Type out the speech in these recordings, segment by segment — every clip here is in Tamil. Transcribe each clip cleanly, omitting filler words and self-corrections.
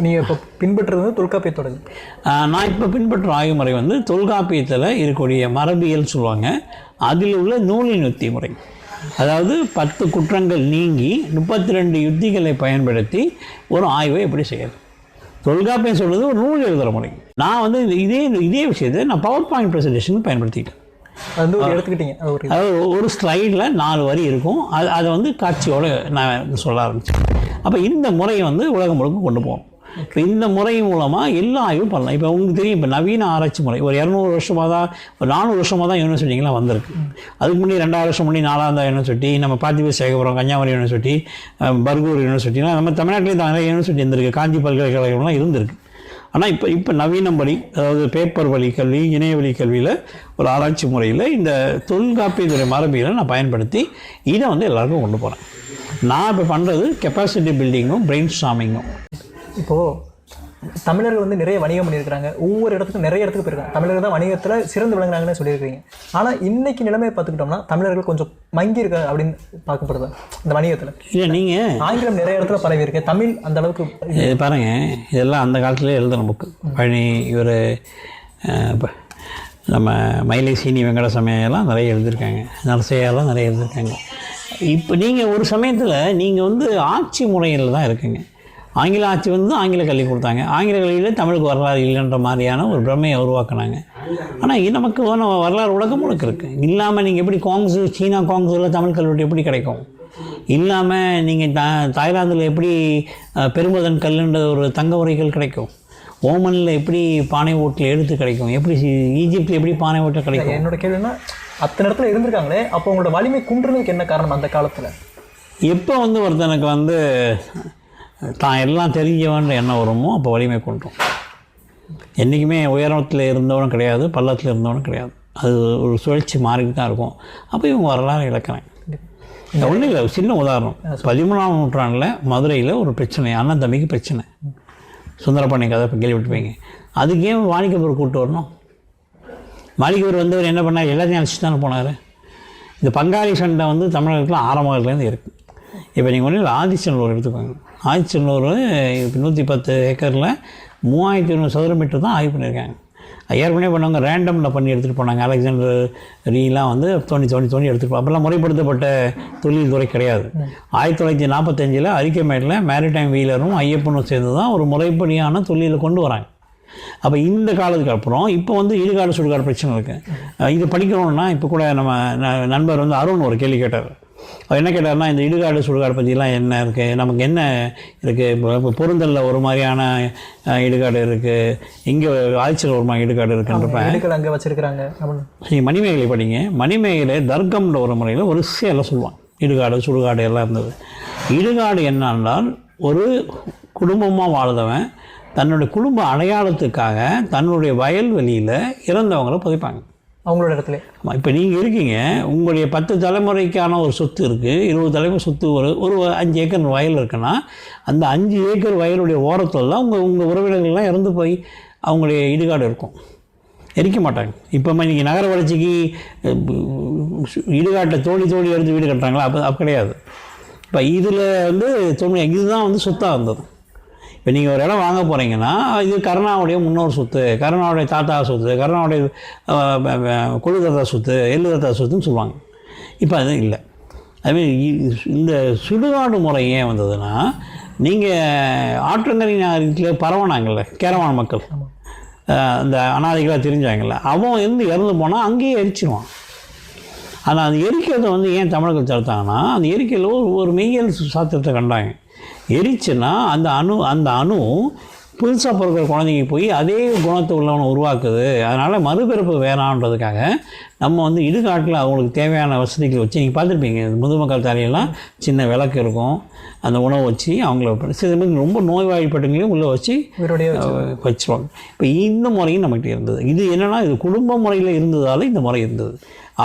நீங்கள் இப்போ பின்பற்றுறது தொல்காப்பியத்தோட? நான் இப்போ பின்பற்றும் ஆய்வு முறை வந்து தொல்காப்பியத்தில் இருக்கக்கூடிய மரபியல் சொல்லுவாங்க. அதில் உள்ள நூலின் யுத்தி முறை. அதாவது 10 குற்றங்கள் நீங்கி 32 யுத்திகளை பயன்படுத்தி ஒரு ஆய்வை எப்படி செய்யறது. தொல்காப்பியம் சொல்கிறது ஒரு நூல் எழுதுகிற முறை. நான் வந்து இதே விஷயத்தை நான் பவர் பாயிண்ட் ப்ரெசன்டேஷனுக்கு பயன்படுத்திக்கிட்டேன். அது வந்து எடுத்துக்கிட்டீங்க. அதாவது ஒரு ஸ்லைடில் 4 வரி இருக்கும். அதை வந்து காட்சியோடு நான் சொல்ல ஆரம்பித்தேன். அப்போ இந்த முறையை வந்து உலகம் முழுக்க கொண்டு போகணும். இப்போ இந்த முறை மூலமாக எல்லா ஆய்வும் பண்ணலாம். இப்போ உங்களுக்கு தெரியும், இப்போ நவீன ஆராய்ச்சி முறை ஒரு 200 வருஷமாக தான், ஒரு 400 வருஷமாக தான் யூனிவர்சிட்டிங்கெலாம் வந்திருக்கு. அதுக்கு முன்னாடி 2000 வருஷம் முன்னாடி நாலாந்தா யூனிவர்சிட்டி, நம்ம பார்த்திப சேகபுரம் கன்னியாகுமரி யூனிவர்சிட்டி, பர்கூர் யூனிவர்சிட்டிலாம் நம்ம தமிழ்நாட்டிலேயும் நிறைய யூனிவர்சிட்டி இருந்திருக்கு. காஞ்சி பல்கலைக்கழகம்லாம் இருந்திருக்கு. ஆனால் இப்போ நவீனம் வழி, அதாவது பேப்பர் வழி கல்வி, இணையவழி கல்வியில் ஒரு ஆராய்ச்சி முறையில் இந்த தொல்காப்பியத்துறை மரபியலை நான் பயன்படுத்தி இதை வந்து எல்லாருக்கும் கொண்டு போகிறேன். நான் இப்போ பண்ணுறது கெப்பாசிட்டி பில்டிங்கும் பிரெயின் ஸ்டார்மிங்கும். இப்போது தமிழர்கள் வந்து நிறைய வணிகம் பண்ணியிருக்கிறாங்க. ஒவ்வொரு இடத்துக்கும் நிறைய இடத்துக்கு போயிருக்காங்க. தமிழர்கள் தான் வணிகத்தில் சிறந்து விளங்குறாங்கன்னு சொல்லியிருக்கீங்க. ஆனால் இன்றைக்கி நிலைமையை பார்த்துக்கிட்டோம்னா தமிழர்கள் கொஞ்சம் மங்கி இருக்காங்க அப்படின்னு பார்க்கப்படுது இந்த வணிகத்தில். இல்லை, நீங்கள் ஆங்கிலம் நிறைய இடத்துல பரவி இருக்கு, தமிழ் அந்த அளவுக்கு பாருங்கள். இதெல்லாம் அந்த காலத்துலேயே எழுதுன புக்கு. பழனி இவர் இப்போ நம்ம மயிலை சீனி வெங்கடசமையெல்லாம் நிறைய எழுதியிருக்காங்க, நரசையாலாம் நிறைய எழுதியிருக்காங்க. இப்போ நீங்கள் ஒரு சமயத்தில் நீங்கள் வந்து ஆட்சி முறையில் தான் இருக்குங்க. ஆங்கில ஆட்சி வந்து ஆங்கில கல்வி கொடுத்தாங்க. ஆங்கில கல்வியில் தமிழுக்கு வரலாறு இல்லைன்ற மாதிரியான ஒரு பிரமையை உருவாக்குனாங்க. ஆனால் நமக்கு வரலாறு உலகம் முழுக்க இருக்குது. இல்லாமல் நீங்கள் எப்படி சீனா காங்ஸில் தமிழ் கல்வெட்டு எப்படி கிடைக்கும்? இல்லாமல் நீங்கள் தாய்லாந்தில் எப்படி பெரும்பதன் கல்லுன்ற ஒரு தங்க உரைகள் கிடைக்கும்? ஓமனில் எப்படி பானை ஓட்டில் எழுத்து கிடைக்கும்? எப்படி ஈஜிப்டில் எப்படி பானை ஓட்டில் கிடைக்கும்? என்னோட கேள்வின்னா அத்தனை இடத்துல இருந்திருக்காங்களே, அப்போ உங்களோட வலிமை குன்றுறதுக்கு என்ன காரணம் அந்த காலத்தில்? எப்போ வந்து ஒருத்தனுக்கு வந்து தான் எல்லாம் தெரிஞ்சவன்ற எண்ணம் வருமோ அப்போ வலிமை கொண்டோம். என்றைக்குமே உயரத்தில் இருந்தவனும் கிடையாது, பள்ளத்தில் இருந்தவனும் கிடையாது. அது ஒரு சுழற்சி மாறிட்டு தான் இருக்கும். அப்போ இவங்க வரலாறு இழக்கிறேன். ஒன்றும் இல்லை, சின்ன உதாரணம். 13ஆம் நூற்றாண்டில் மதுரையில் ஒரு பிரச்சனை, அண்ணன் தம்பிக்கு பிரச்சனை. சுந்தரபாணி கதை இப்போ கேள்விப்பட்டுப்பீங்க. அதுக்கு ஏன் மாணிக்கப்பர் கூப்பிட்டு வரணும்? மாணிக்கப்பர் வந்தவர் என்ன பண்ணார்? எல்லாத்தையும் அழைச்சிட்டு தானே போனார். இந்த பங்காளி சண்டை வந்து தமிழகத்தில் ஆரம்பத்துலேருந்து இருக்குது. இப்போ நீங்கள் ஒன்றும் இல்லை, ஆதிச்சநல்லூர் எடுத்துக்கோங்க. ஆதிச்சநல்லூர் இப்போ 110 ஏக்கரில் 3200 சதுர மீட்டர் தான் ஆய்வு பண்ணியிருக்காங்க. ஏற்கனவே பண்ணவங்க ரேண்டமில் பண்ணி எடுத்துகிட்டு போனாங்க. அலெக்சாண்டர் ரீலாம் வந்து தோண்டி எடுத்துகிட்டு அப்போல்லாம் முறைப்படுத்தப்பட்ட தொழில்துறை கிடையாது. 1945 அரிக்கமேட்டில் மேரிடைம் வீலரும் ஐயப்பனும் சேர்ந்து தான் ஒரு முறைப்படியான தொழிலை கொண்டு வராங்க. அப்போ இந்த காலத்துக்கு அப்புறம் இப்போ வந்து இடுகாடு சுடுகாடு பிரச்சனை இருக்குது. இது படிக்கிறோன்னா இப்போ கூட நம்ம நண்பர் வந்து அருண் ஒரு கேள்வி கேட்டார். அவர் என்ன கேட்டார்னா, இந்த இடுகாடு சுடுகாடு பற்றிலாம் என்ன இருக்குது, நமக்கு என்ன இருக்குது? இப்போ பொருந்தலில் ஒரு மாதிரியான இடுகாடு இருக்குது, இங்கே ஆய்ச்சியில் ஒரு மாதிரி இடுகாடு இருக்குன்றப்ப அங்கே வச்சுருக்கிறாங்க. நீங்கள் மணிமேகலை படிங்க. மணிமேகலை தர்க்கம்ன்ற ஒரு முறையில் ஒரு எல்லாம் சொல்லுவாங்க. இடுகாடு சுடுகாடு எல்லாம் இருந்தது. இடுகாடு என்னன்றால் ஒரு குடும்பமாக வாழ்ந்தவன் தன்னுடைய குடும்ப அடையாளத்துக்காக தன்னுடைய வயல்வெளியில் இறந்தவங்களை புதைப்பாங்க அவங்களோட இடத்துல. ஆமாம், இப்போ நீங்கள் இருக்கீங்க, உங்களுடைய 10 தலைமுறைக்கான ஒரு சொத்து இருக்குது, 20 தலைமுறை சொத்து, ஒரு 5 ஏக்கர் வயல் இருக்குன்னா அந்த 5 ஏக்கர் வயலுடைய ஓரத்தில் தான் உங்கள் உறவினர்கள்லாம் இறந்து போய் அவங்களுடைய இடுகாடு இருக்கும். எரிக்க மாட்டாங்க. இப்போ நீங்கள் நகர வளர்ச்சிக்கு இடுகாட்டை தோண்டி எடுத்து வீடு கட்டுறாங்களா? அப்போ கிடையாது. இப்போ இதில் வந்து இதுதான் வந்து சொத்தாக இருந்தது. இப்போ நீங்கள் ஒரு இடம் வாங்க போகிறீங்கன்னா இது கருணாவுடைய முன்னோர் சொத்து, கருணாவுடைய தாத்தா சொத்து, கருணாவுடைய கொழு தாத்தா சொத்து, எள்ளு தாத்தா சொத்துன்னு சொல்லுவாங்க. இப்போ அது இல்லை. அதுமாரி இந்த சுடுகாடு முறை ஏன் வந்ததுன்னா, நீங்கள் ஆற்றங்கரை நகரத்தில் பரவனாங்கள்ல கேரவான மக்கள், அந்த அனாதைகளாக தெரிஞ்சாங்கல்ல, அவன் இறந்து போனால் அங்கேயே எரிச்சிடுவான். ஆனால் அந்த எரிக்கிறத வந்து ஏன் தமிழர்கள் தடுத்தாங்கன்னா, அந்த எரிக்கையில் ஒரு மெய்யியல் சாத்திரத்தை கண்டாங்க. எரிச்சுன்னா அந்த அணு புதுசாக பிறக்கிற குழந்தைங்க போய் அதே குணத்தை உள்ளவனை உருவாக்குது. அதனால் மறுபிறப்பு வேணான்றதுக்காக நம்ம வந்து இடுகாட்டில் அவங்களுக்கு தேவையான வசதிகள் வச்சு, நீங்கள் பார்த்துருப்பீங்க முதுமக்கள் தலையெல்லாம் சின்ன விளக்கு இருக்கும், அந்த உணவு வச்சு அவங்கள சில பேர் ரொம்ப நோய்வாய்ப்பட்டவங்களையும் உள்ளே வச்சு வச்சுருவாங்க. இப்போ இந்த முறையும் நம்மகிட்ட இருந்தது. இது என்னென்னா, இது குடும்ப முறையில் இருந்ததால் இந்த முறை இருந்தது.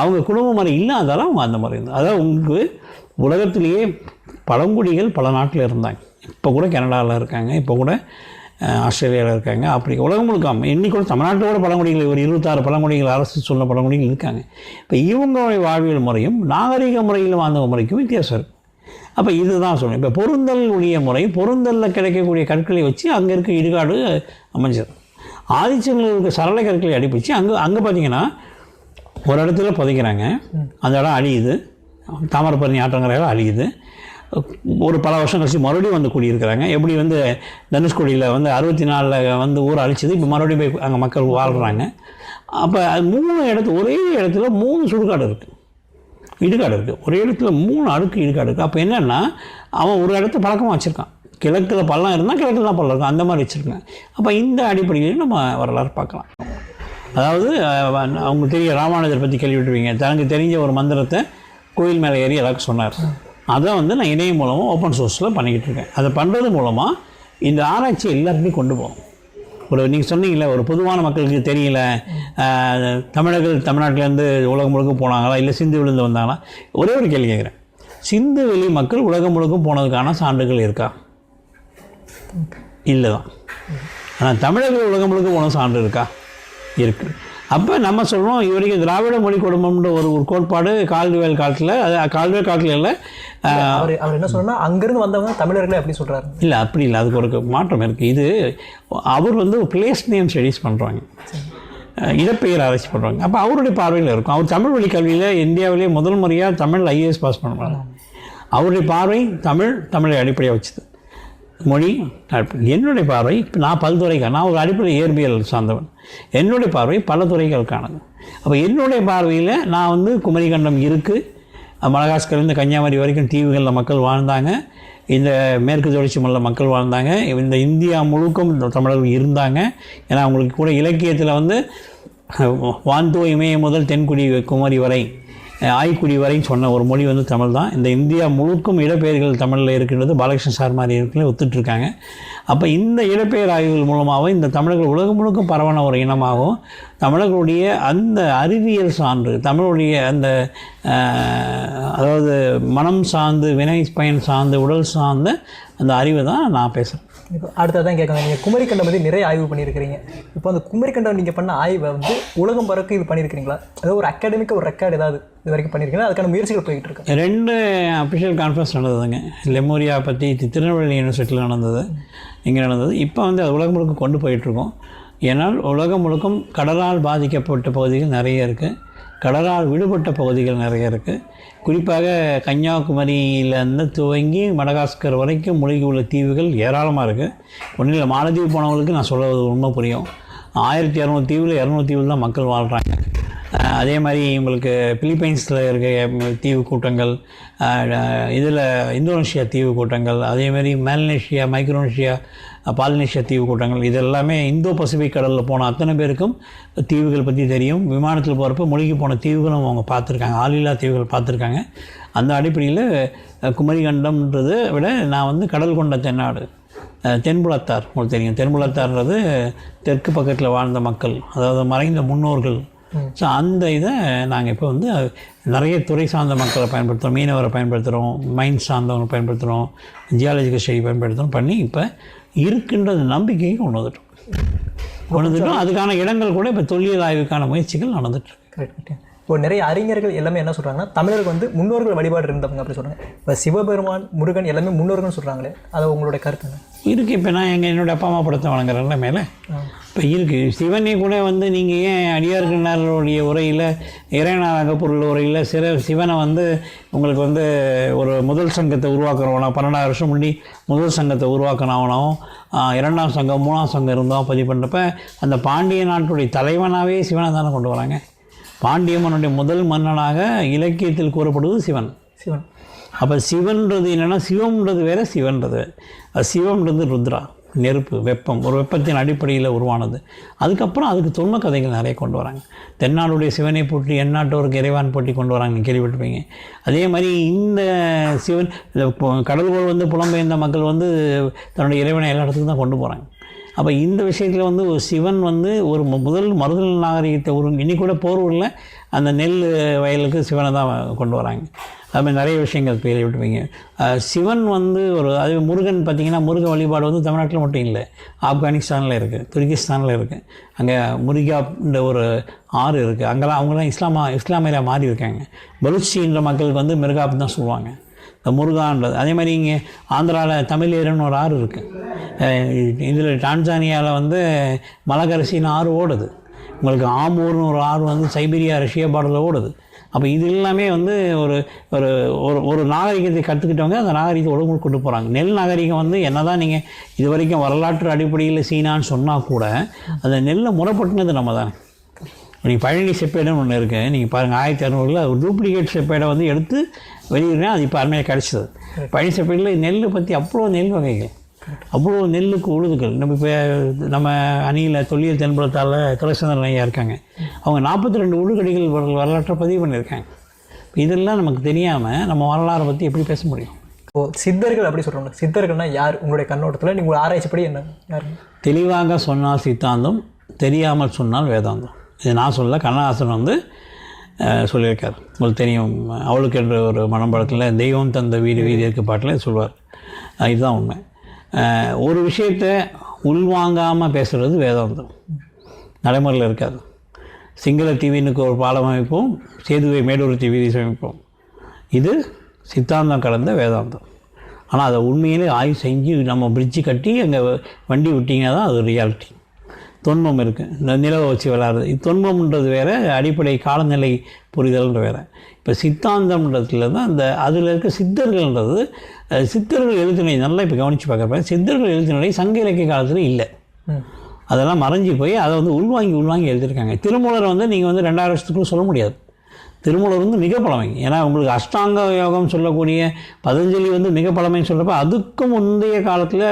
அவங்க குடும்ப முறை இல்லாதால அவங்க அந்த முறை இருந்தது. அதாவது உங்களுக்கு உலகத்திலேயே பழங்குடிகள் பல நாட்டில் இருந்தாங்க. இப்போ கூட கனடாவில் இருக்காங்க, இப்போ கூட ஆஸ்திரேலியாவில் இருக்காங்க. அப்படி உலகம் முழுக்க இன்னைக்கு கூட தமிழ்நாட்டோட பழங்குடிகள் ஒரு 26 பழங்குடிகள் அரசு சொன்ன பழங்குடிகள் இருக்காங்க. இப்போ இவங்களுடைய வாழ்வியல் முறையும் நாகரிக முறையில் வாழ்ந்த முறைக்கும் வித்தியாசம் இருக்குது. அப்போ இதுதான் சொல்லணும். இப்போ பொருந்தல் உடைய முறை, பொருந்தலில் கிடைக்கக்கூடிய கற்களை வச்சு அங்கே இருக்க இடுகாடு அமைஞ்சது. ஆதிச்சனில் இருக்க சரளை கற்களை அடிப்பிச்சு அங்கே பார்த்தீங்கன்னா ஒரு இடத்துல புதைக்கிறாங்க, அந்த இடம் அழியுது, தாமிரபரணி ஆற்றங்கரையில் அழியுது. ஒரு பல வருஷம் கழிச்சு மறுபடியும் வந்து குடியிருக்கிறாங்க. எப்படி வந்து தனுஷ்கோடியில் வந்து 64 வந்து ஊரை அழிச்சது, இப்போ மறுபடியும் போய் அங்கே மக்கள் வாழ்கிறாங்க. அப்போ 3 ஒரே இடத்துல 3 சுடுகாடு இருக்குது, இடுகாடு இருக்குது. ஒரே இடத்துல 3 அடுக்கு இடுகாடு இருக்குது. அப்போ என்னென்னா அவன் ஒரு இடத்த பழக்கமாக வச்சுருக்கான். கிழக்கில் பள்ளம் இருந்தால் கிழக்கில் தான் பள்ளம் இருக்கும், அந்த மாதிரி வச்சுருக்கேன். அப்போ இந்த அடிப்படையிலையும் நம்ம வரலாறு பார்க்கலாம். அதாவது அவங்க தெரிய ராமானுஜர் பற்றி கேள்விப்பட்டிருப்பீங்க. தனக்கு தெரிஞ்ச ஒரு மந்திரத்தை கோயில் மேலே ஏறி எல்லாருக்கும் சொன்னார். அதை வந்து நான் இணையம் மூலமாக ஓப்பன் சோர்ஸில் பண்ணிக்கிட்டு இருக்கேன். அதை பண்ணுறது மூலமாக இந்த ஆராய்ச்சி எல்லாருக்குமே கொண்டு போகும். நீங்கள் சொன்னீங்களே, ஒரு பொதுவான மக்களுக்கு தெரியல, தமிழர்கள் தமிழ்நாட்டிலேருந்து உலகம் முழுக்க போனாங்களா, இல்லை சிந்து வெளிந்து வந்தாங்களா? ஒரே ஒரு கேள்வி கேட்குறேன், சிந்து வெளி மக்கள் உலகம் முழுக்க போனதுக்கான சான்றுகள் இருக்கா? இல்லை தான். ஆனால் தமிழர்கள் உலகம் முழுக்க போன சான்று இருக்கா? இருக்குது. அப்போ நம்ம சொல்கிறோம், இது வரைக்கும் திராவிட மொழி குடும்பம்ன்ற ஒரு கோட்பாடு கால்டுவேல் காலத்தில், அது கால்டுவேல் காலத்தில் இல்லை. அவர் என்ன சொன்னால் அங்கேருந்து வந்தவங்க தமிழர்களே அப்படி சொல்கிறாரு. இல்லை, அப்படி இல்லை, அதுக்கு ஒரு மாற்றம் இருக்குது. இது அவர் வந்து பிளேஸ் நேம் ஸ்டடீஸ் பண்ணுறாங்க, இடப்பெயர் ஆராய்ச்சி பண்ணுறாங்க. அப்போ அவருடைய பார்வையில் இருக்கும். அவர் தமிழ் வழி கல்வியில் இந்தியாவிலேயே முதல் முறையாக தமிழ் IAS பாஸ் பண்ணுறாங்க. அவருடைய பார்வை தமிழை அடிப்படையாக வச்சுது. மொழி என்னுடைய பார்வை, நான் பல்துறைக்கான, நான் ஒரு அடிப்படை இயற்பியல் சார்ந்தவன். என்னுடைய பார்வை பல துறைகளுக்கானது. அப்போ என்னுடைய பார்வையில் நான் வந்து குமரிக்கண்டம் இருக்குது, மடகாஸ்கர்லேருந்து கன்னியாகுமரி வரைக்கும் தீவுகளில் மக்கள் வாழ்ந்தாங்க, இந்த மேற்கு தொடர்ச்சி மலையில் மக்கள் வாழ்ந்தாங்க, இந்த இந்தியா முழுக்கும் தமிழர்கள் இருந்தாங்க. ஏன்னா அவங்களுக்கு கூட இலக்கியத்தில் வந்து வான்தோ இமய முதல் தென்குடி குமரி வரை, ஆய்க்குடி வரைன்னு சொன்ன ஒரு மொழி வந்து தமிழ் தான். இந்த இந்தியா முழுக்கும் இடப்பெயர்கள் தமிழில் இருக்கின்றது பாலகிருஷ்ணன் சார் மாதிரி இருக்குன்னு ஒத்துட்ருக்காங்க. அப்போ இந்த இடப்பெயர் ஆய்வுகள் மூலமாகவும் இந்த தமிழர்கள் உலகம் முழுக்கும் பரவான ஒரு இனமாகவும் தமிழர்களுடைய அந்த அறிவியல் சான்று, தமிழுடைய அந்த அதாவது மனம் சார்ந்து, வினை பயன் சார்ந்து, உடல் சார்ந்த அந்த அறிவை தான் நான் பேசுகிறேன். இப்போ அடுத்ததான் கேட்குறாங்க, நீங்கள் குமரிக்கண்டம் பற்றி நிறைய ஆய்வு பண்ணியிருக்கிறீங்க. இப்போ அந்த குமரிக்கண்டம் நீங்கள் பண்ண ஆய்வை வந்து உலகம் பறக்க இது பண்ணியிருக்கிறீங்களா? ஏதாவது ஒரு அகாடமிக்கு ஒரு ரெக்கார்டு ஏதாவது இது வரைக்கும் பண்ணியிருக்கீங்களா? அதுக்கான முயற்சிகள் போய்கிட்டு இருக்கு. 2 அஃபிஷியல் கான்ஃபரன்ஸ் நடந்ததுங்க. லெமோரியா பற்றி திருநெல்வேலி யூனிவர்சிட்டியில் நடந்தது, இங்கே நடந்தது. இப்போ வந்து அது உலகம் முழுக்க கொண்டு போயிட்டுருக்கோம். ஏன்னால் உலகம் முழுக்கும் கடலால் பாதிக்கப்பட்ட பகுதிகள் நிறைய இருக்குது, கடலால் விடுபட்ட பகுதிகள் நிறைய இருக்குது. குறிப்பாக கன்னியாகுமரியிலேருந்து துவங்கி மடகாஸ்கர் வரைக்கும் மூழ்கி உள்ள தீவுகள் ஏராளமாக இருக்குது. ஒன்றும் இல்லை, மாலத்தீவு போனவங்களுக்கு நான் சொல்வது உண்மை புரியும். 1200 தீவில் 200 தீவில் தான் மக்கள் வாழ்கிறாங்க. அதே மாதிரி உங்களுக்கு பிலிப்பைன்ஸில் இருக்க தீவு கூட்டங்கள், இதில் இந்தோனேஷியா தீவு கூட்டங்கள், அதேமாதிரி மேலனேஷியா, மைக்ரோனேஷியா, பாலினேஷியா தீவு கூட்டங்கள், இது எல்லாமே இந்தோ பசிபிக் கடலில் போன அத்தனை பேருக்கும் தீவுகள் பற்றி தெரியும். விமானத்தில் போகிறப்ப மூழ்கி போன தீவுகளும் அவங்க பார்த்துருக்காங்க, ஆளில்லா தீவுகள் பார்த்துருக்காங்க. அந்த அடிப்படையில் குமரிக்கண்டம்ன்றதை விட நான் வந்து கடல் கொண்ட தென்னாடு, தென்புலத்தார் உங்களுக்கு தெரியும். தென்புலத்தார்ன்றது தெற்கு பக்கத்தில் வாழ்ந்த மக்கள், அதாவது மறைந்த முன்னோர்கள். ஸோ அந்த இதை நாங்கள் இப்போ வந்து நிறைய துறை சார்ந்த மக்களை பயன்படுத்துகிறோம், மீனவரை பயன்படுத்துகிறோம், மைன்ஸ் சார்ந்தவங்களை பயன்படுத்துகிறோம், ஜியாலஜிக்கல் ஸ்டடி பயன்படுத்துகிறோம் பண்ணி இப்போ இருக்கின்ற நம்பிக்கையை கொண்டு வந்துட்டோம். அதுக்கான இடங்கள் கூட இப்போ தொல்லியல் ஆய்வுக்கான முயற்சிகள் நடந்துட்டுருக்கு. இப்போ நிறைய அறிஞர்கள் எல்லாமே என்ன சொல்கிறாங்கன்னா, தமிழர்கள் வந்து முன்னோர்கள் வழிபாடு இருந்தவங்க அப்படி சொல்கிறாங்க. இப்போ சிவபெருமான், முருகன் எல்லாமே முன்னோர்கள்னு சொல்கிறாங்களே, அது உங்களோட கருத்து என்ன? இருக்குது. இப்போ நான் என்னோடய அப்பா அம்மா படத்தை வணங்குறேன்ல மேலே, இப்போ இருக்குது. சிவனே கூட வந்து நீங்கள் ஏன் அடியார்கனாருடைய உரையில், இறைநாக பொருள் உரையில் சிவனை வந்து உங்களுக்கு வந்து ஒரு முதல் சங்கத்தை உருவாக்குறவனா, 12 வருஷம் முன்னாடி முதல் சங்கத்தை உருவாக்கினவனாவும், 2ஆம் சங்கம் 3ஆம் சங்கம் இருந்தோம் பதிவு பண்ணுறப்ப அந்த பாண்டிய நாட்டுடைய தலைவனாகவே சிவனை தானே கொண்டு வராங்க. பாண்டிய மன்னனுடைய முதல் மன்னனாக இலக்கியத்தில் கூறப்படுவது சிவன். அப்போ சிவன்றது என்னென்னா, சிவம்ன்றது வேறு, சிவன்றது சிவம்ன்றது ருத்ரா, நெருப்பு, வெப்பம், ஒரு வெப்பத்தின் அடிப்படையில் உருவானது. அதுக்கப்புறம் அதுக்கு தொன்ம கதைகள் நிறைய கொண்டு வராங்க. தென்னாடுடைய சிவனை போட்டி எந்நாட்டோருக்கு இறைவான் போட்டி கொண்டு வராங்க, கேள்விப்பட்டிருப்பீங்க. அதே மாதிரி இந்த சிவன் கடல்கோள் வந்து புலம்பெயர்ந்த மக்கள் வந்து தன்னுடைய இறைவனை எல்லா இடத்துக்கும் தான் கொண்டு போகிறாங்க. அப்போ இந்த விஷயத்தில் வந்து சிவன் வந்து ஒரு முதல் மருதல் நாகரிகத்தை இன்னி கூட போர்வூரில் அந்த நெல் வயலுக்கு சிவனை தான் கொண்டு வராங்க. அதுமாதிரி நிறைய விஷயங்கள் கேள்விப்பட்டிருப்பீங்க. சிவன் வந்து அது முருகன் பார்த்திங்கன்னா, முருக வழிபாடு வந்து தமிழ்நாட்டில் மட்டும் இல்லை, ஆப்கானிஸ்தானில் இருக்குது, துர்கிஸ்தானில் இருக்குது. அங்கே முருகான்ற ஒரு ஆறு இருக்குது. அங்கெல்லாம் அவங்களாம் இஸ்லாமியராக மாறி இருக்காங்க. பலூச்சின்ற மக்களுக்கு வந்து மிருகாப் தான் சொல்லுவாங்க. இந்த முருகான்றது. அதே மாதிரி இங்கே ஆந்திராவில் தமிழேறுன்னு ஒரு ஆறு இருக்குது. இதில் டான்சானியாவில் வந்து மலகரசின்னு ஆறு ஓடுது. உங்களுக்கு ஆமூர்னு ஒரு ஆறு வந்து சைபீரியா ரஷ்யா பார்டரில் ஓடுது. அப்போ இது எல்லாமே வந்து ஒரு ஒரு ஒரு நாகரிகத்தை கற்றுக்கிட்டவங்க அந்த நாகரிகத்தை ஒழுங்கு கொண்டு போகிறாங்க. நெல் நாகரிகம் வந்து என்ன தான் நீங்கள் இது வரைக்கும் வரலாற்று அடிப்படையில் சீனான்னு சொன்னால் கூட அந்த நெல்லை முறைப்பட்டுனது நம்ம தானே. நீங்கள் பழனி செப்பேடுன்னு ஒன்று இருக்குது, நீங்கள் பாருங்கள் 1600 ஒரு டூப்ளிகேட் செப்பேடை வந்து எடுத்து வெளியிடுறேன். அது இப்போ அருமையாக கிடச்சிது. பழனி செப்பேடில் நெல் பற்றி அவ்வளோ நெல் வகைகள், அவ்வளோ நெல்லுக்கு உழுதுகள். நம்ம அணியில் தொல்லியல் தென்புலத்தால் துளசிச்சந்திரன் ஐயா இருக்காங்க. அவங்க 42 உழுகடிகள் வரலாற்றை பதிவு பண்ணியிருக்காங்க. இதெல்லாம் நமக்கு தெரியாமல் நம்ம வரலாறை பற்றி எப்படி பேச முடியும்? இப்போது சித்தர்கள் அப்படி சொல்கிறாங்க. சித்தர்கள்னால் யார் உங்களுடைய கண்ணோட்டத்தில் நீங்கள் ஆராய்ச்சிப்படி என்ன யார்? தெளிவாக சொன்னால் சித்தாந்தம், தெரியாமல் சொன்னால் வேதாந்தம். இது நான் சொல்ல, கண்ணதாசன் வந்து சொல்லியிருக்கார். உங்களுக்கு தெரியும், அவளுக்கு என்ற ஒரு மனம்படத்தில் தெய்வம் தந்த வீடு வீதி இருக்க பாட்டில் சொல்வார். இதுதான் உண்மை. ஒரு விஷயத்தை உள்வாங்காமல் பேசுகிறது வேதாந்தம், நடைமுறையில் இருக்காது. சிங்கள டிவினுக்கு ஒரு பாலம் அமைப்போம், சேதுவை மேடூர்த்தி வீதி சமைப்போம். இது சித்தாந்தம் கலந்த வேதாந்தம். ஆனால் அதை உண்மையிலே ஆய்வு செஞ்சு நம்ம பிரிட்ஜு கட்டி அங்கே வண்டி விட்டிங்கன்னா தான் அது ரியாலிட்டி. தொன்மம் இருக்குது, இந்த நிலவை வச்சு விளாடுறது. இது தொன்மம்ன்றது வேறு, அடிப்படை காலநிலை புரிதல்ன்ற வேறு. இப்போ சித்தாந்தம்ன்றதுல தான் அந்த அதில் இருக்க சித்தர்கள்ன்றது, சித்தர்கள் எழுத்தினை நல்லா இப்போ கவனித்து பார்க்குறப்ப சித்தர்கள் எழுத்தினுடைய சங்க இலக்கிய காலத்தில் இல்லை. அதெல்லாம் மறைஞ்சி போய் அதை வந்து உள்வாங்கி எழுதியிருக்காங்க. திருமூலரை வந்து நீங்கள் வந்து 2000 வருஷத்துக்குள்ள சொல்ல முடியாது. திருமூலர் வந்து மிக பழமை. ஏன்னா உங்களுக்கு அஷ்டாங்க யோகம் சொல்லக்கூடிய பதஞ்சலி வந்து மிக பழமைன்னு சொல்கிறப்ப அதுக்கு முந்தைய காலத்தில்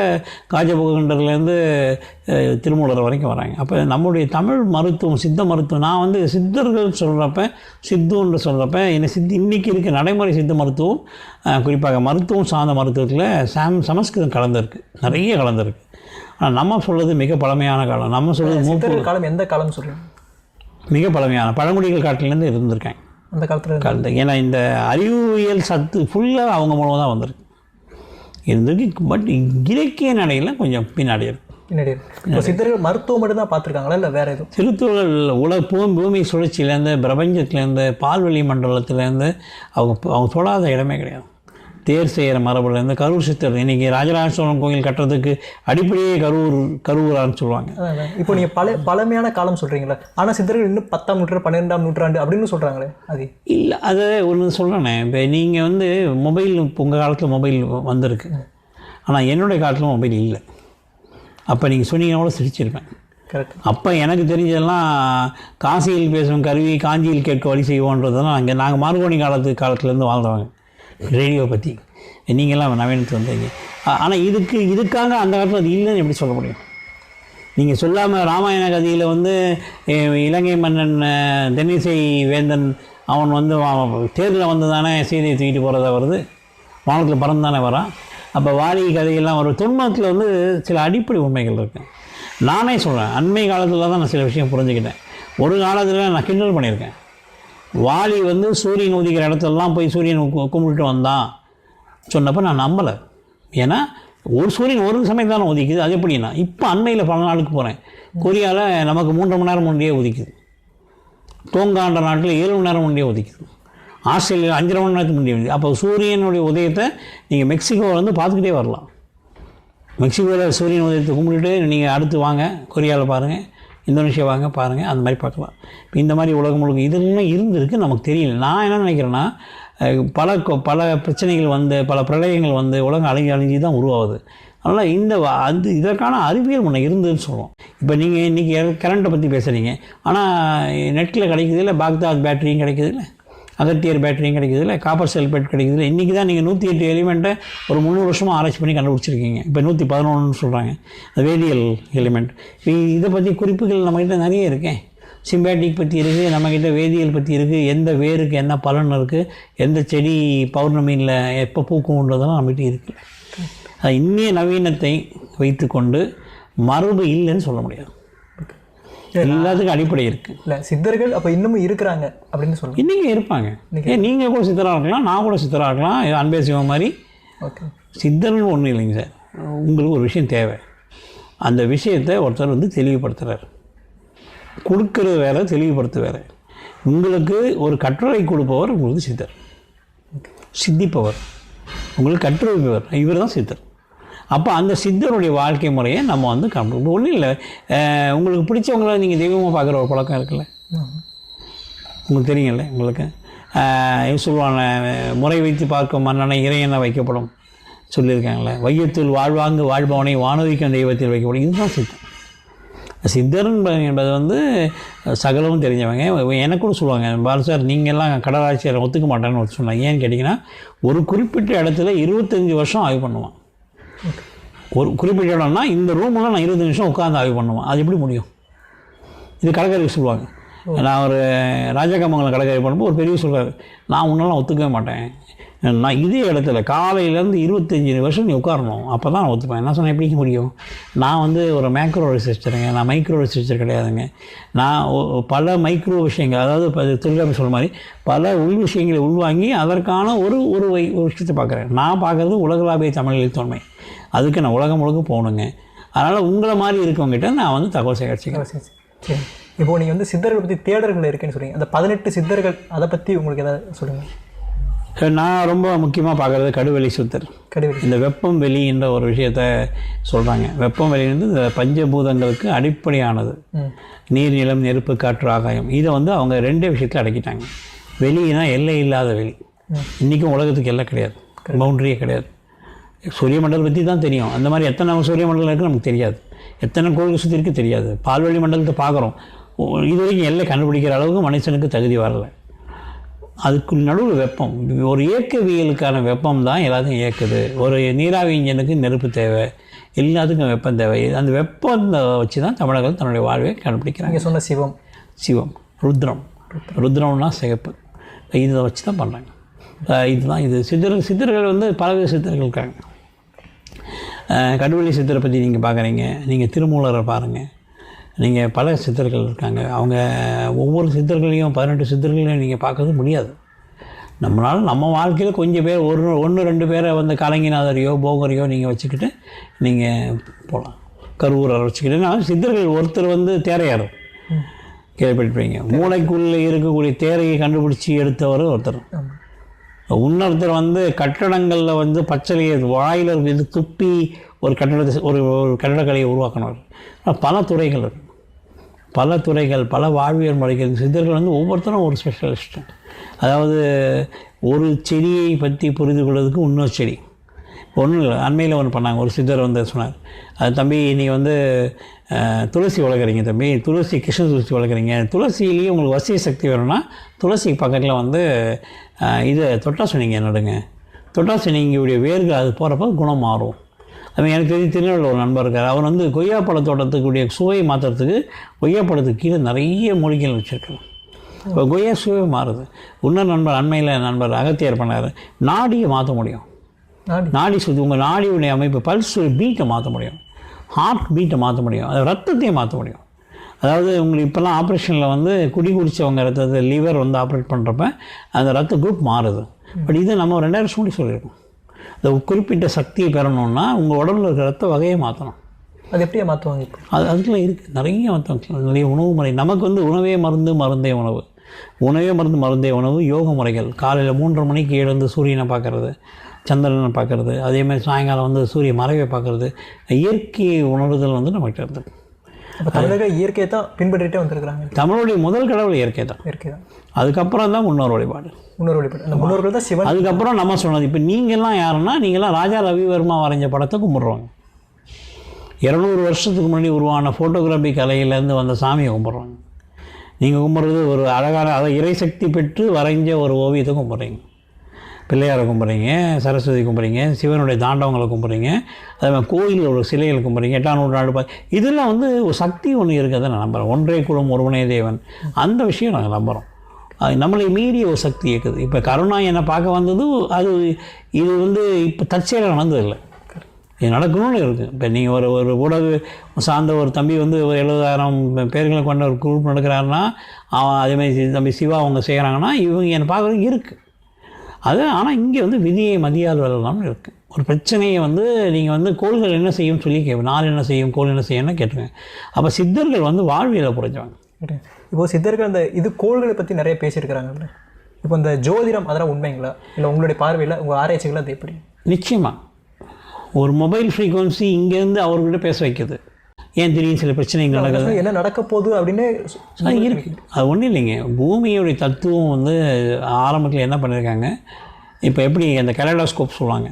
காஜபுகண்டர்லேருந்து திருமூலர் வரைக்கும் வராங்க. அப்போ நம்முடைய தமிழ் மருத்துவம், சித்த மருத்துவம், நான் வந்து சித்தர்கள் சொல்கிறப்ப, சித்துன்னு சொல்கிறப்ப என்ன இன்றைக்கி இருக்க நடைமுறை சித்த மருத்துவம், குறிப்பாக மருத்துவம் சார்ந்த மருத்துவத்தில் சமஸ்கிருதம் கலந்துருக்கு, நிறைய கலந்துருக்கு. ஆனால் நம்ம சொல்கிறது மிக பழமையான காலம். நம்ம சொல்கிறது காலம் எந்த காலம் சொல்கிறோம்? மிக பழமையான பழங்குடிகள் காட்டிலேருந்து இருந்திருக்கேன் அந்த காலத்தில் கலந்து. ஏன்னா இந்த அறிவியல் சத்து ஃபுல்லாக அவங்க மூலமாக தான் வந்திருக்கு இருந்திருக்கு. பட் இலக்கிய நடையில் கொஞ்சம் பின்னாடி இருக்கு. சித்தர்கள் மருத்துவம் மட்டும் தான் பார்த்துருக்காங்களா, இல்லை வேறு எதுவும்? திருத்தூழல் பூமி சுழற்சியிலேருந்து, பிரபஞ்சத்துலேருந்து, பால்வெளி மண்டலத்துலேருந்து அவங்க தொடாத இடமே கிடையாது. தேர் செய்கிற மரபுலேருந்து கரூர் சித்தர், இன்றைக்கி ராஜராஜ சோழன் கோயில் கட்டுறதுக்கு அடிப்படையே கரூரான்னு சொல்லுவாங்க. இப்போ நீங்கள் பழமையான காலம் சொல்கிறீங்களா, ஆனால் சித்தர்கள் இன்னும் 10ஆம் நூற்றாண்டு 12ஆம் நூற்றாண்டு அப்படின்னு சொல்கிறாங்களே, அது இல்லை. அதை ஒன்று சொல்கிறேனே, இப்போ நீங்கள் வந்து மொபைல், உங்கள் காலத்தில் மொபைல் வந்திருக்கு, ஆனால் என்னுடைய காலத்தில் மொபைல் இல்லை. அப்போ நீங்கள் சொன்னீங்கன்னா கூட சிரிச்சிருப்பேன். கரெக்ட். அப்போ எனக்கு தெரிஞ்சதெல்லாம் காசியில் பேசும் கருவி காஞ்சியில் கேட்க வழி செய்வோன்றதெல்லாம் நாங்கள் மார்கோனி காலத்துலேருந்து வாழ்ந்தவங்க. ரேடியோ பற்றி நீங்கள்லாம் நவீனத்துக்கு வந்தீங்க. ஆனால் இதுக்காக அந்த காலத்தில் அது இல்லைன்னு எப்படி சொல்ல முடியும்? நீங்கள் சொல்லாமல் ராமாயண கதையில் வந்து இலங்கை மன்னன் தென்னிசை வேந்தன் அவன் வந்து தேர்தலில் வந்து தானே சீதையை தூக்கிட்டு போகிறதா வருது, வானத்தில் பறந்து தானே வரான். அப்போ வாலி கதையெல்லாம் ஒரு தொன்மத்தில் வந்து சில அடிப்படை உண்மைகள் இருக்குது. நானே சொல்கிறேன், அண்மை காலத்தில் தான் நான் சில விஷயம் புரிஞ்சுக்கிட்டேன். ஒரு காலத்தில் நான் கிண்டல் பண்ணியிருக்கேன். வாலி வந்து சூரியன் உதிக்கிற இடத்துலலாம் போய் சூரியன் கும்பிட்டுட்டு வந்தான் சொன்னப்போ நான் நம்பலை. ஏன்னா ஒரு சூரியன் ஒரு சமயம் தானே உதிக்குது, அது எப்படின்னா இப்போ அண்மையில் பல நாளுக்கு போகிறேன். கொரியாவில் நமக்கு 3.5 மணி நேரம் முன்னே உதிக்குது, தோங்கான்ற நாட்டில் 7 மணி நேரம் முன்னே உதிக்குது, ஆஸ்திரேலியாவில் 5.5 மணி நேரத்துக்கு முன்னே உதிக்குது. அப்போ சூரியனுடைய உதயத்தை நீங்கள் மெக்சிகோவில் வந்து பார்த்துக்கிட்டே வரலாம். மெக்சிகோவில் சூரியன் உதயத்தை கும்பிட்டுட்டு நீங்கள் அடுத்து வாங்க கொரியாவில் பாருங்கள், இந்தோனேஷியா வாங்க பாருங்கள், அந்த மாதிரி பார்க்கலாம். இப்போ இந்த மாதிரி உலகம் முழுக்க இதெல்லாம் இருந்திருக்கு, நமக்கு தெரியல. நான் என்ன நினைக்கிறேன்னா, பல பிரச்சனைகள் வந்து, பல பிரளயங்கள் வந்து உலகம் அழிஞ்சு தான் உருவாகுது. அதனால் இதற்கான அறிவியல் முன்னே இருந்ததுன்னு சொல்லுவோம். இப்போ நீங்கள் இன்றைக்கி கரண்ட்டை பற்றி பேசுகிறீங்க, ஆனால் நெட்டில் கிடைக்குது இல்லை, பாக்தாத் பேட்டரியும் கிடைக்குது இல்லை, அகத்தியர் பேட்டரியும் கிடைக்குது இல்லை, காப்பர் சல்பேட் கிடைக்குது இல்லை. இன்றைக்கி தான் நீங்கள் 108 எலிமெண்ட்டை ஒரு 300 வருஷமாக ஆராய்ச்சி பண்ணி கண்டுபிடிச்சிருக்கீங்க. இப்போ 111 சொல்கிறாங்க, அது வேதியியல் எலிமெண்ட். இதை பற்றி குறிப்புகள் நம்மக்கிட்ட நிறைய இருக்கேன். சிம்பேட்டிக் பற்றி இருக்குது, நம்மக்கிட்ட வேதியியல் பற்றி இருக்குது, எந்த வேருக்கு என்ன பலன் இருக்குது, எந்த செடி பௌர்ணமியில் எப்போ பூக்கும்ன்றதெல்லாம் நம்மகிட்ட இருக்குது. அது இன்னிய நவீனத்தை வைத்து கொண்டு மரபு இல்லைன்னு சொல்ல முடியாது. எல்லாத்துக்கும் அடிப்படை இருக்குது. இல்லை சித்தர்கள் அப்போ இன்னமும் இருக்கிறாங்க அப்படின்னு சொல்லுங்கள். இன்றைக்கி இருப்பாங்க. நீங்கள் கூட சித்தராக இருக்கலாம், நான் கூட சித்தராக இருக்கலாம். அன்பே சிவம் மாதிரி. ஓகே, சித்தர்னு ஒன்றும் இல்லைங்க சார். உங்களுக்கு ஒரு விஷயம் தேவை, அந்த விஷயத்தை ஒருத்தர் வந்து தெளிவுபடுத்துகிறார். கொடுக்கறது வேறு, தெளிவுபடுத்த வேறு. உங்களுக்கு ஒரு கட்டுரை கொடுப்பவர் உங்களுக்கு சித்தர், சித்திப்பவர். உங்களுக்கு கற்றுரைப்பவர் இவர் தான் சித்தர். அப்போ அந்த சித்தருடைய வாழ்க்கை முறையை நம்ம வந்து ஒன்றும் இல்லை, உங்களுக்கு பிடிச்சவங்கள நீங்கள் தெய்வமாக பார்க்குற ஒரு பழக்கம் இருக்குல்ல, உங்களுக்கு தெரியுங்கள்ல. உங்களுக்கு சொல்லுவாங்க, முறை வைத்து பார்க்கும் மன்னனை இறையென வைக்கப்படும் சொல்லியிருக்காங்களே, வையத்தில் வாழ்வாங்கு வாழ்பவனை வானதிக்கும் தெய்வத்தில் வைக்கப்படும். இதுதான் சித்தம். சித்தர் என்பது வந்து சகலமும் தெரிஞ்சவங்க. எனக்கு கூட சொல்லுவாங்க, பாலு சார் நீங்கள்லாம் கடலாட்சியரை ஒத்துக்க மாட்டேன்னு சொன்னாங்க. ஏன்னு கேட்டிங்கன்னா, ஒரு குறிப்பிட்ட இடத்துல 25 வருஷம் ஆய்வு பண்ணுவான். ஒரு குறிப்பிட்ட இடம்னா இந்த ரூமில் நான் 20 நிமிஷம் உட்காந்து ஆய்வு பண்ணுவேன். அது எப்படி முடியும்? இது கடற்கரைக்கு சொல்லுவாங்க. நான் ஒரு ராஜாக்கமங்கலம் கடற்கரை பண்ணும்போது ஒரு பெரிய சொல்கிறார், நான் முன்னெல்லாம் ஒத்துக்கவே மாட்டேன், நான் இதே இடத்துல காலையிலேருந்து 25 வருஷம் நீ உட்காரணும், அப்போ தான் நான் ஒத்துப்பேன். என்ன சொன்னேன், எப்படி முடியும்? நான் வந்து ஒரு மேக்ரோ ரிசர்ச்சருங்க, நான் மைக்ரோ ரிசர்ச்சர் கிடையாதுங்க. நான் பல மைக்ரோ விஷயங்கள், அதாவது தொழிலாளர் சொல்கிற மாதிரி பல உள் விஷயங்களை உள்வாங்கி அதற்கான ஒரு விஷயத்தை பார்க்குறேன். நான் பார்க்குறது உலகளாவிய தமிழ் எழுத்தோன்மை, அதுக்கு நான் உலகம் முழுக்க போகணுங்க. அதனால் உங்களை மாதிரி இருக்கவங்ககிட்ட நான் வந்து தகவல் சேகரிச்சுக்கிறேன். சரி, இப்போது நீங்கள் வந்து சித்தர்களை பற்றி தேடர்கள் இருக்குன்னு சொல்கிறீங்க, அந்த 18 சித்தர்கள் அதை பற்றி உங்களுக்கு எதாவது சொல்லுங்கள். நான் ரொம்ப முக்கியமாக பார்க்குறது கடுவெளி சித்தர். இந்த வெப்பம் வெளி என்ற ஒரு விஷயத்த சொல்கிறாங்க. வெப்பம் வெளி வந்து இந்த பஞ்சபூதங்களுக்கு அடிப்படையானது, நீர் நிலம் நெருப்பு காற்று ஆகாயம். இதை வந்து அவங்க 2 விஷயத்தில் அடக்கிட்டாங்க. வெளினா எல்லை இல்லாத வெளி. இன்றைக்கும் உலகத்துக்கு எல்லை கிடையாது, பவுண்ட்ரியே கிடையாது. சூரிய மண்டலம் பற்றி தான் தெரியும், அந்த மாதிரி எத்தனை சூரிய மண்டலம் இருக்குது நமக்கு தெரியாது, எத்தனை கோவில் சுற்றி இருக்குது தெரியாது. பால்வெளி மண்டலத்தை பார்க்குறோம், இது வரைக்கும் எல்லை கண்டுபிடிக்கிற அளவுக்கு மனுஷனுக்கு தகுதி வரலை. அதுக்குள் நடுவில் வெப்பம், ஒரு இயக்கவியலுக்கான வெப்பம் தான் எல்லாத்தையும் இயக்குது. ஒரு நீராவி இன்ஜனுக்கு நெருப்பு தேவை, எல்லாத்துக்கும் வெப்பம் தேவை. அந்த வெப்பத்தை வச்சு தான் தமிழர்கள் தன்னுடைய வாழ்வை கண்டுபிடிக்கிறாங்க. சொன்ன சிவம், ருத்ரம்னா சிகப்பு, இதை வச்சு தான் பண்ணுறாங்க. இதுதான் இது சித்தர்கள் வந்து பலவித சித்தர்கள் இருக்காங்க. கடுவெளி சித்தரை பற்றி நீங்கள் பார்க்குறீங்க, நீங்கள் திருமூலரை பாருங்கள், நீங்கள் பல சித்தர்கள் இருக்காங்க. அவங்க ஒவ்வொரு சித்தர்களையும் 18 சித்தர்களையும் நீங்கள் பார்க்கறது முடியாது. நம்மளால் நம்ம வாழ்க்கையில் கொஞ்சம் பேர் 1-2 பேரை வந்து கலைஞநாதரையோ போகரையோ நீங்கள் வச்சுக்கிட்டு நீங்கள் போகலாம். கருவூரரை வச்சுக்கிட்டு சித்தர்கள் ஒருத்தர் வந்து தேரையார் கேள்விப்பட்டிருப்பீங்க. மூளைக்குள்ளே இருக்கக்கூடிய தேரையை கண்டுபிடிச்சி எடுத்தவர் ஒருத்தர். இன்னொருத்தர் வந்து கட்டடங்களில் வந்து பச்சளையை வாயில் இது துப்பி ஒரு கட்டடக்கலையை உருவாக்கினவர். பல துறைகள் பல வாழ்வியல் முறைகள். சித்தர்கள் வந்து ஒவ்வொருத்தரும் ஒரு ஸ்பெஷலிஸ்ட்டு. அதாவது ஒரு செடியை பற்றி புரிந்து கொள்வதற்கு இன்னொரு செடி ஒன்றும் இல்லை. அண்மையில் ஒன்று பண்ணாங்க, ஒரு சித்தர் வந்து சொன்னார், அது தம்பி நீங்கள் வந்து துளசி வளர்க்குறீங்க தம்பி, கிருஷ்ண துளசி வளர்க்குறீங்க, துளசியிலேயே உங்களுக்கு வசிய சக்தி வேணும்னா துளசி பக்கத்தில் வந்து இதை தொட்டா சொன்னீங்க நடுங்க, தொட்டா சொன்னீங்களுடைய வேர்கள் அது போகிறப்ப குணம் மாறும். அது எனக்கு தெரிஞ்ச திருநெல்வேலியில் ஒரு நண்பர் இருக்கார். அவர் வந்து கொய்யாப்பழ தோட்டத்துக்குடைய சுவையை மாற்றுறதுக்கு கொய்யாப்பழத்துக்கு கீழே நிறைய மூலிகைகள் வச்சுருக்காங்க. இப்போ கொய்யா சுவை மாறுது. இன்னொரு நண்பர் அகத்தியார் பண்ணார், நாடியை மாற்ற முடியும். நாடி சுற்றி உங்கள் நாடியுடைய அமைப்பு பல்ஸ் பீட்டை மாற்ற முடியும், ஹார்ட் பீட்டை மாற்ற முடியும், அது ரத்தத்தையும் மாற்ற முடியும். அதாவது உங்களுக்கு இப்போல்லாம் ஆப்ரேஷனில் வந்து குடிச்சவங்க ரத்தத்தை லிவர் வந்து ஆப்ரேட் பண்ணுறப்ப அந்த ரத்த குரூப் மாறுது. பட் இது நம்ம 2000 வருஷம் முன்னாடி சொல்லியிருக்கோம். இந்த குறிப்பிட்ட சக்தியை பெறணுன்னா உங்கள் உடம்புல இருக்கிற ரத்த வகையை மாற்றணும். அது எப்படியே மாற்றுவாங்க? அதுக்குள்ள இருக்குது நிறைய உணவு முறை. நமக்கு வந்து உணவே மருந்து மருந்தே உணவு, உணவே மருந்து மருந்தே உணவு. யோக முறைகள் காலையில் 3:30 மணிக்கு எழுந்து சூரியனை பார்க்குறது, சந்திரனை பார்க்குறது, அதேமாதிரி சாயங்காலம் வந்து சூரிய மறைவை பார்க்குறது, இயற்கை உணர்வுதல் வந்து நம்மகிட்ட இருந்தது. அப்போ தமிழக இயற்கையை தான் பின்பற்றிட்டே வந்துருக்குறாங்க. தமிழுடைய முதல் கடவுள் இயற்கை தான். அதுக்கப்புறம் தான் முன்னோர் வழிபாடு. அந்த முன்னோர்கள் தான் சிவன். அதுக்கப்புறம் நம்ம சொன்னது, இப்போ நீங்கள்லாம் யாருன்னா, நீங்கள்லாம் ராஜா ரவிவர்மா வரைஞ்ச படத்தை கும்பிட்றோங்க. 200 வருஷத்துக்கு முன்னாடி உருவான ஃபோட்டோகிராஃபி கலையிலேருந்து வந்த சாமியை கும்பிட்றாங்க. நீங்கள் கும்பிட்றது ஒரு அழகான, அதை இறைசக்தி பெற்று வரைஞ்ச ஒரு ஓவியத்தை கும்பிட்றீங்க. பிள்ளையாரை கும்பிட்றீங்க, சரஸ்வதி கும்பிட்றீங்க, சிவனுடைய தாண்டவங்களை கும்பிட்றீங்க, அதே மாதிரி கோயிலில் ஒரு சிலைகளை கும்பிட்றீங்க. 8ஆம் நூற்றாண்டு இதெல்லாம் வந்து ஒரு சக்தி ஒன்று இருக்கிறத நான் நம்புகிறேன். ஒன்றே குலம் ஒருவனே தேவன், அந்த விஷயம் நாங்கள் நம்புகிறோம். அது நம்மளை மீறிய ஒரு சக்தி இருக்குது. இப்போ கருணா என்னை பார்க்க வந்தது, இது வந்து இப்போ தற்செயலாக நடந்ததில்லை, இது நடக்கணும்னு இருக்குது. இப்போ நீங்கள் ஒரு ஊடக சார்ந்த ஒரு தம்பி வந்து ஒரு 70,000 பேர்களை கொண்ட ஒரு குரூப் நடக்கிறாருன்னா, அதேமாதிரி தம்பி சிவா அவங்க செய்கிறாங்கன்னா, இவங்க என்னை பார்க்குறதுக்கு இருக்குது அது. ஆனால் இங்கே வந்து விதியை மதியால் வரலாம்னு இருக்குது. ஒரு பிரச்சனையை வந்து நீங்கள் வந்து கோள்கள் என்ன செய்யும் சொல்லி நாள் என்ன செய்யும், கோள் என்ன செய்யும்னு கேட்டுருங்க. அப்போ சித்தர்கள் வந்து வாழ்வியலை புரிஞ்சவங்க. இப்போது சித்தர்கள் அந்த கோள்களை பற்றி நிறைய பேசியிருக்கிறாங்கல்ல, இப்போ இந்த ஜோதிடம் அதெல்லாம் உண்மைங்களா இல்லை உங்களுடைய பார்வையில் உங்கள் ஆராய்ச்சிகள் அது எப்படி? நிச்சயமாக ஒரு மொபைல் ஃப்ரீக்வன்சி இங்கேருந்து அவர்கிட்ட பேச வைக்குது. ஏன் தெரியும் சில பிரச்சனைகள் நடக்குது, என்ன நடக்க போகுது அப்படின்னு இருக்கு. அது ஒன்றும் இல்லைங்க. பூமியோடைய தத்துவம் வந்து ஆரம்பத்தில் என்ன பண்ணியிருக்காங்க, இப்போ எப்படி அந்த கலைடோஸ்கோப் சொல்லுவாங்க,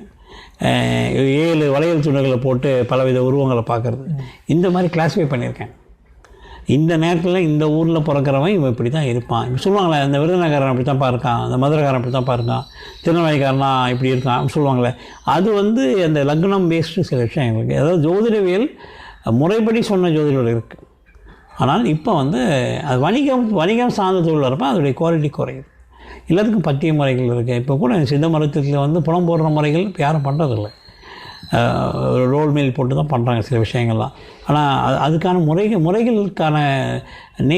7 வளையல் துண்டுகளை போட்டு பலவித உருவங்களை பார்க்குறது, இந்த மாதிரி கிளாஸிஃபை பண்ணியிருக்கேன். இந்த நேரத்தில் இந்த ஊரில் பிறக்கிறவன் இவன் இப்படி தான் இருப்பான். இப்போ சொல்லுவாங்களே, இந்த விருதுநகரன் அப்படி தான் இருக்கான், அந்த மதுரைக்காரன் அப்படி தான் இருக்கான், திருநெல்வேலிக்காரனா இப்படி இருக்கான் அப்படின்னு சொல்லுவாங்களே. அது வந்து அந்த லக்னம் பேஸ்டு சில விஷயங்களுக்கு, அதாவது ஜோதிடவியல் முறைப்படி சொன்ன ஜோதிடர்கள் இருக்குது. ஆனால் இப்போ வந்து அது வணிகம் சார்ந்த தொழில் வரப்போ அதோடைய குவாலிட்டி குறையுது. எல்லாத்துக்கும் பத்திய முறைகள் இருக்குது. இப்போ கூட சித்த மருத்துவத்தில் வந்து புலம் போடுற முறைகள் இப்போ யாரும் பண்ணுறதில்ல. ரோல் மேல் போட்டு தான் பண்ணுறாங்க சில விஷயங்கள்லாம். ஆனால் அதுக்கான முறைகளுக்கான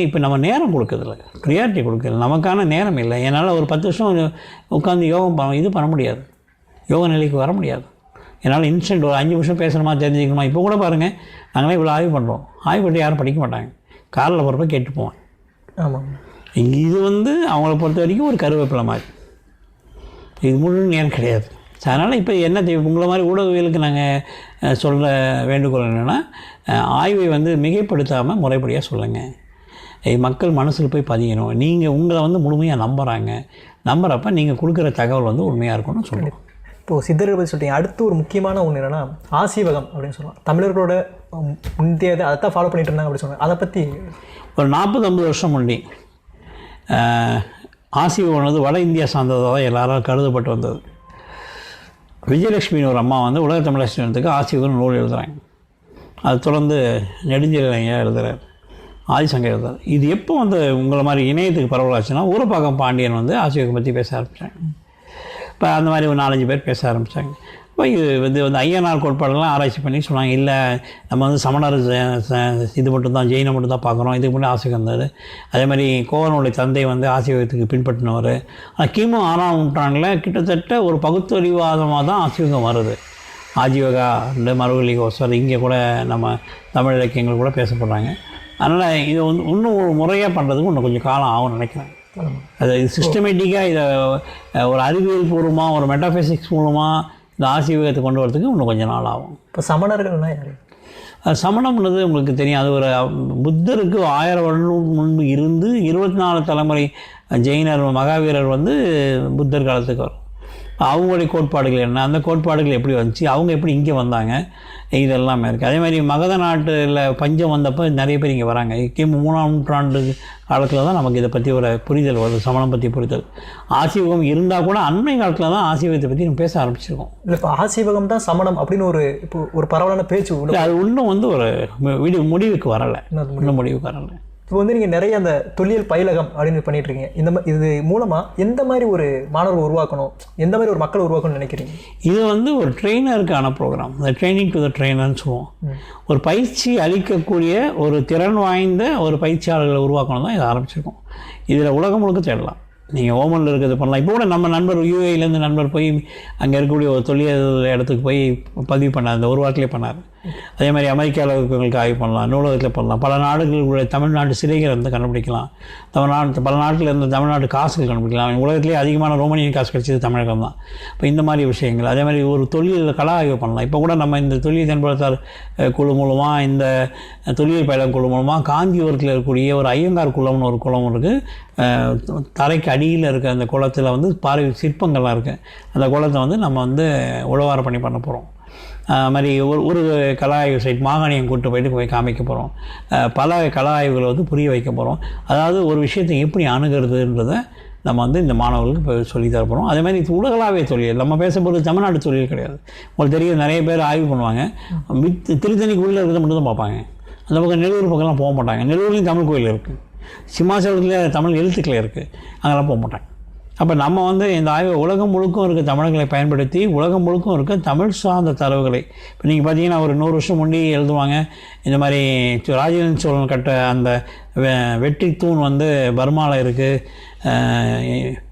இப்போ நம்ம நேரம் கொடுக்கறதில்ல, ப்ரியாரிட்டி கொடுக்கறதில்ல, நமக்கான நேரம் இல்லை. என்னால் ஒரு 10 வருஷம் உட்காந்து யோகம் இது பண்ண முடியாது, யோக நிலைக்கு வர முடியாது. என்னால் இன்ஸ்டன்ட் ஒரு 5 நிமிஷம் பேசணுமா தெரிஞ்சுக்கணுமா. இப்போ கூட பாருங்கள், நாங்களே இவ்வளோ ஆய்வு பண்ணுறோம், ஆய்வு பண்ணி யாரும் படிக்க மாட்டாங்க, காரில் போகிறப்ப கேட்டு போவேன். ஆமாம், இது வந்து அவங்கள பொறுத்த வரைக்கும் ஒரு கருவேப்பிலை மாதிரி, இது முழு நேரம் கிடையாது. அதனால் இப்போ என்ன உங்களை மாதிரி ஊடகவியலுக்கு நாங்கள் சொல்கிற வேண்டுகோள் என்னென்னா, ஆய்வை வந்து மிகைப்படுத்தாமல் முறைப்படியாக சொல்லுங்கள். மக்கள் மனசில் போய் பதியணும். நீங்கள் உங்களை வந்து முழுமையாக நம்புகிறப்ப நீங்கள் கொடுக்குற தகவல் வந்து உண்மையாக இருக்கணும்னு சொல்லணும். இப்போது சித்தர்கள் பற்றி சொல்லிட்டீங்க. அடுத்து ஒரு முக்கியமான ஒன்று என்னென்னா ஆசீவகம் அப்படின்னு சொல்லலாம். தமிழர்களோட முந்தைய அதை தான் ஃபாலோ பண்ணிட்டு இருந்தாங்க அப்படின்னு சொன்னாங்க. அதை பற்றி ஒரு 40-50 வருஷம் முன்னாடி ஆசீவகம் வட இந்தியா சார்ந்ததாக தான் எல்லாரும் கருதப்பட்டு வந்தது. விஜயலட்சுமின்னு ஒரு அம்மா வந்து உலக தமிழகத்துக்கு ஆசீவகம் நூல் எழுதுகிறாங்க. அது தொடர்ந்து நெடுஞ்செழியன் எழுதுகிறார், ஆதிசங்கர் எழுதுறார். இது எப்போ வந்து உங்களை மாதிரி இணையத்துக்கு பரவலாச்சுன்னா, ஊரப்பாக்கம் பாண்டியன் வந்து ஆசீவகம் பற்றி பேச ஆரம்பித்தாங்க. இப்போ அந்த மாதிரி ஒரு 4-5 பேர் பேச ஆரம்பித்தாங்க. இப்போ இது வந்து ஐயனார் கோட்பாடெல்லாம் ஆராய்ச்சி பண்ணி சொன்னாங்க, இல்லை நம்ம வந்து சமணர் இது மட்டும்தான், ஜெயினை மட்டும் தான் பார்க்குறோம், இதுக்கு முன்னாடி ஆசீவகம் இருந்தது. அதே மாதிரி கோவனுடைய தந்தை வந்து ஆசீவகத்துக்கு பின்பற்றினவர். ஆனால் கிமு 6ஆம் நூற்றாண்டில் கிட்டத்தட்ட ஒரு பகுத்தறிவாதமாக தான் ஆசீவகம் வருது. ஆஜீவகா இந்த மறுவலி கோசர் இங்கே கூட நம்ம தமிழ் இலக்கியங்கள் கூட பேசப்படுறாங்க. அதனால் இதை வந்து இன்னும் ஒரு முறையாக பண்ணுறதுக்கு இன்னும் கொஞ்சம் காலம் ஆகும்னு நினைக்கிறேன். அது சிஸ்டமேட்டிக்காக இதை ஒரு அறிவியல் பூர்வமாக ஒரு மெட்டாஃபிசிக்ஸ் மூலமாக இந்த ஆசீவகத்தை கொண்டு வரதுக்கு இன்னும் கொஞ்சம் நாள் ஆகும். இப்போ சமணர்கள்னா யார்? சமணம்ன்றது உங்களுக்கு தெரியும், அது ஒரு புத்தருக்கு 1000 வருடம் முன்பு இருந்து 24 தலைமுறை ஜெயினர் மகாவீரர் வந்து புத்தர் காலத்துக்கு வரும். அவங்களுடைய கோட்பாடுகள் என்ன, அந்த கோட்பாடுகள் எப்படி வந்துச்சு, அவங்க எப்படி இங்கே வந்தாங்க, இதெல்லாமே இருக்குது. அதே மாதிரி மகத நாட்டில் பஞ்சம் வந்தப்போ நிறைய பேர் இங்கே வராங்க. கிமு 3ஆம் நூற்றாண்டு காலத்தில் தான் நமக்கு இதை பற்றி ஒரு புரிதல் வருது, சமணம் பற்றி புரிதல். ஆசீவகம் இருந்தால் கூட அண்மை காலத்தில் தான் ஆசீவகத்தை பற்றி நம்ம பேச ஆரம்பிச்சிருக்கோம். இல்லை, இப்போ ஆசீவகம் தான் சமணம் அப்படின்னு ஒரு பரவலான பேச்சு அது இன்னும் வந்து ஒரு முடிவுக்கு வரலை, இன்னும் முடிவுக்கு வரலை. இப்போ வந்து நீங்கள் நிறைய அந்த தொல்லியல் பயிலகம் அப்படின்னு பண்ணிட்டு இருக்கீங்க. இது மூலமாக எந்த மாதிரி ஒரு மாணவர்கள் உருவாக்கணும், எந்த மாதிரி ஒரு மக்களை உருவாக்கணும்னு நினைக்கிறீங்க? இது வந்து ஒரு ட்ரெயினருக்கான ப்ரோக்ராம், இந்த ட்ரைனிங் டு த ட்ரெயினர்னு சொல்லுவோம். ஒரு பயிற்சி அளிக்கக்கூடிய ஒரு திறன் வாய்ந்த ஒரு பயிற்சியாளர்களை உருவாக்கணும் தான் இதை ஆரம்பிச்சிருக்கோம். இதில் உலகம் முழுக்க தேடலாம். நீங்கள் ஓமனில் இருக்கிறது பண்ணலாம். இப்போ கூட நம்ம நண்பர் யூஏலேருந்து நண்பர் போய் அங்கே இருக்கக்கூடிய ஒரு தொழில் இடத்துக்கு போய் பதிவு பண்ணார், அந்த ஒரு வாரத்திலே பண்ணார். அதே மாதிரி அமெரிக்காவில் இருக்கிறவங்களுக்கு ஆய்வு பண்ணலாம், நூலகத்தில் பண்ணலாம். பல நாடுகளுடைய தமிழ்நாட்டு சிலைகளை வந்து கண்டுபிடிக்கலாம். பல நாட்டில் இருந்த தமிழ்நாட்டு காசுகள் கண்டுபிடிக்கலாம். உலகத்திலே அதிகமான ரோமானியன் காசு கிடைச்சது தமிழகம் தான். இப்போ இந்த மாதிரி விஷயங்கள். அதே மாதிரி ஒரு தொழில் கலா ஆய்வு பண்ணலாம். இப்போ கூட நம்ம இந்த தொழில் தென்படுத்தார் குழு மூலமாக, இந்த தொழில் பயிலம் குழு மூலமாக காஞ்சிபுரத்தில் இருக்கக்கூடிய ஒரு ஐயங்கார் குளம்னு ஒரு குளம் இருக்குது. தரைக்கு அடியில் இருக்க அந்த குளத்தில் வந்து பாறை சிற்பங்கள்லாம் இருக்குது. அந்த குளத்தை வந்து நம்ம வந்து உழவார பண்ண போகிறோம். மாதிரி ஒரு கலா ஆய்வு சைட் மாகாணியம் கூட்டு போய் காமிக்க போகிறோம். பல கலா ஆய்வுகளை வந்து புரிய வைக்க போகிறோம். அதாவது ஒரு விஷயத்தை எப்படி அணுகிறதுன்றதை நம்ம வந்து இந்த மாணவர்களுக்கு இப்போ சொல்லி தரப்போகிறோம். அதே மாதிரி உலகளாவிய தொழில் நம்ம பேசப்படுறது தமிழ்நாட்டு தொழில் கிடையாது. உங்களுக்கு தெரியும், நிறைய பேர் ஆய்வு பண்ணுவாங்க, திருத்தணிக்கு உள்ளே இருக்கிறத மட்டும் தான் பார்ப்பாங்க. அந்த பக்கம் நெல்லூர் பக்கம்லாம் போக மாட்டாங்க. நெல்லூர்லேயும் தமிழ் கோயில் இருக்குது, சிம்மாசலத்தில் தமிழ் எழுத்துக்கள் இருக்குது, அங்கெல்லாம் போக மாட்டாங்க. அப்போ நம்ம வந்து இந்த ஆய்வு உலகம் முழுக்கும் இருக்க தமிழர்களை பயன்படுத்தி உலகம் முழுக்கும் இருக்க தமிழ் சார்ந்த தரவுகளை, இப்போ நீங்கள் பார்த்தீங்கன்னா ஒரு 100 வருஷம் முன்னாடி எழுதுவாங்க, இந்த மாதிரி ராஜேந்திர சோழன் கட்ட அந்த வெற்றி தூண் வந்து பர்மாவில் இருக்குது,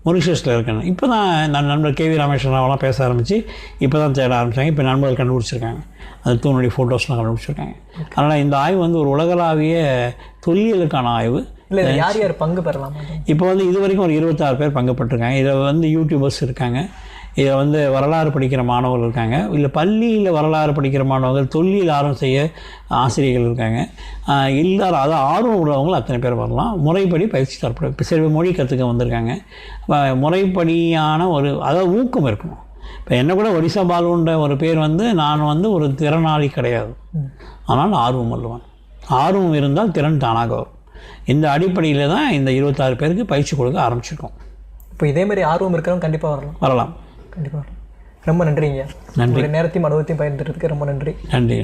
மொரிஷியஸில் இருக்குன்னு. இப்போ தான் நான் நண்பர் கேவி ராமேஸ்வரராவெல்லாம் பேச ஆரம்பித்து இப்போ தான் தேட ஆரம்பித்தாங்க. இப்போ நண்பர்கள் கண்டுபிடிச்சிருக்காங்க, அந்த தூணுடைய ஃபோட்டோஸ்லாம் கண்டுபிடிச்சிருக்காங்க. அதனால் இந்த ஆய்வு வந்து ஒரு உலகளாவிய தொல்லியலுக்கான ஆய்வு. இல்லை, யார் யார் பங்கு பெறலாம்? இப்போ வந்து இது வரைக்கும் ஒரு 26 பேர் பங்கு பெற்றிருக்காங்க. இதில் வந்து யூடியூபர்ஸ் இருக்காங்க, இதில் வந்து வரலாறு படிக்கிற மாணவர்கள் இருக்காங்க, இல்லை பள்ளியில் வரலாறு படிக்கிற மாணவர்கள், தொல்லியல் ஆர்வம் செய்ய ஆசிரியர்கள் இருக்காங்க. எல்லாரும் அதாவது ஆர்வம் உள்ளவங்களும் அத்தனை பேர் வரலாம். முறைப்படி பயிற்சி தரப்படும். இப்போ சில மொழி கற்றுக்க வந்திருக்காங்க. முறைப்படியான அதாவது ஊக்கம் இருக்கணும். இப்போ என்ன கூட ஒடிசா பாலுன்ற ஒரு பேர் வந்து நான் வந்து ஒரு திறனாளி கிடையாது, ஆனால் ஆர்வம் உள்ளவன். ஆர்வம் இருந்தால் திறன் தானாக வரும். இந்த அடிப்படையில் தான் இந்த 26 பேருக்கு பயிற்சி கொடுக்க ஆரம்பிச்சிருக்கோம். இப்போ இதே மாதிரி ஆர்வம் இருக்கிறவங்க கண்டிப்பாக வரலாம். கண்டிப்பாக வரலாம். ரொம்ப நன்றிங்க. நன்றி. நேரத்தையும் அனுபவத்தையும் பயன்படுத்துறதுக்கு ரொம்ப நன்றி. நன்றி.